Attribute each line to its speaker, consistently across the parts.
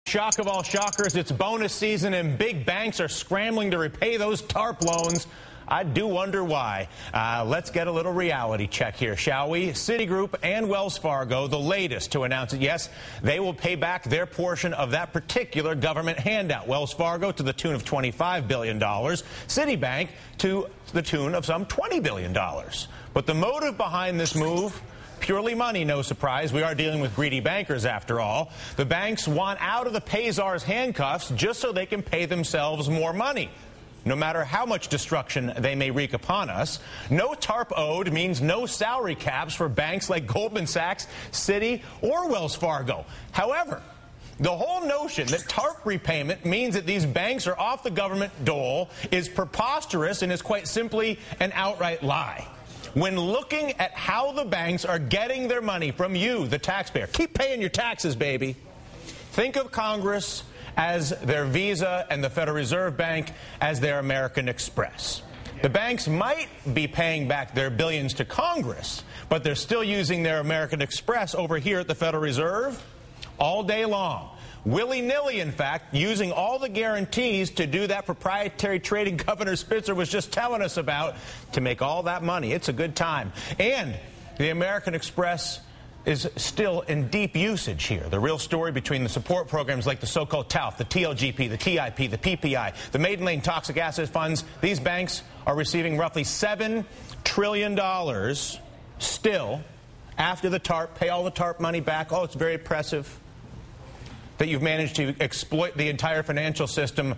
Speaker 1: Shock of all shockers, it's bonus season and big banks are scrambling to repay those TARP loans. I do wonder why. Let's get a little reality check here, shall we? Citigroup and Wells Fargo, the latest to announce that, yes, they will pay back their portion of that particular government handout. Wells Fargo to the tune of $25 billion. Citibank to the tune of some $20 billion. But the motive behind this move? Purely money, no surprise. We are dealing with greedy bankers, after all. The banks want out of the pay-czar's handcuffs just so they can pay themselves more money, no matter how much destruction they may wreak upon us. No TARP owed means no salary caps for banks like Goldman Sachs, Citi, or Wells Fargo. However, the whole notion that TARP repayment means that these banks are off the government dole is preposterous and is quite simply an outright lie. When looking at how the banks are getting their money from you, the taxpayer, keep paying your taxes, baby. Think of Congress as their Visa and the Federal Reserve Bank as their American Express. The banks might be paying back their billions to Congress, but they're still using their American Express over here at the Federal Reserve all day long. Willy-nilly, in fact, using all the guarantees to do that proprietary trading Governor Spitzer was just telling us about to make all that money. It's a good time. And the American Express is still in deep usage here. The real story between the support programs like the so-called TALF, the TLGP, the TIP, the PPI, the Maiden Lane Toxic Asset Funds, these banks are receiving roughly $7 trillion still after the TARP, pay all the TARP money back. Oh, it's very impressive that you've managed to exploit the entire financial system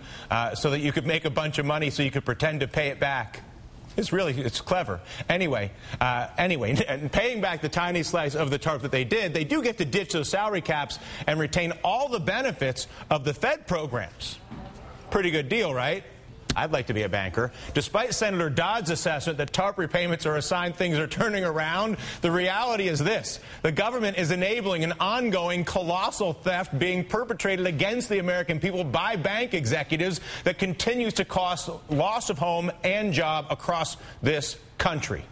Speaker 1: so that you could make a bunch of money so you could pretend to pay it back. It's clever. Anyway, and paying back the tiny slice of the TARP that they did, they do get to ditch those salary caps and retain all the benefits of the Fed programs. Pretty good deal, right? I'd like to be a banker. Despite Senator Dodd's assessment that TARP repayments are a sign things are turning around, the reality is this. The government is enabling an ongoing colossal theft being perpetrated against the American people by bank executives that continues to cause loss of home and job across this country.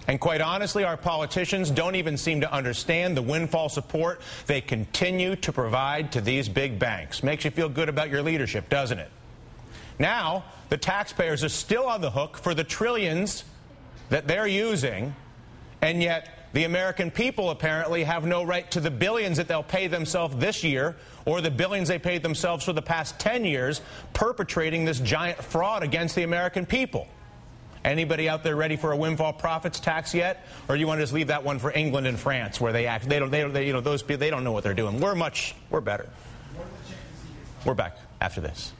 Speaker 1: And quite honestly, our politicians don't even seem to understand the windfall support they continue to provide to these big banks. Makes you feel good about your leadership, doesn't it? Now, the taxpayers are still on the hook for the trillions that they're using, and yet the American people apparently have no right to the billions that they'll pay themselves this year or the billions they paid themselves for the past 10 years perpetrating this giant fraud against the American people. Anybody out there ready for a windfall profits tax yet? Or do you want to just leave that one for England and France where they don't know what they're doing? We're better. We're back after this.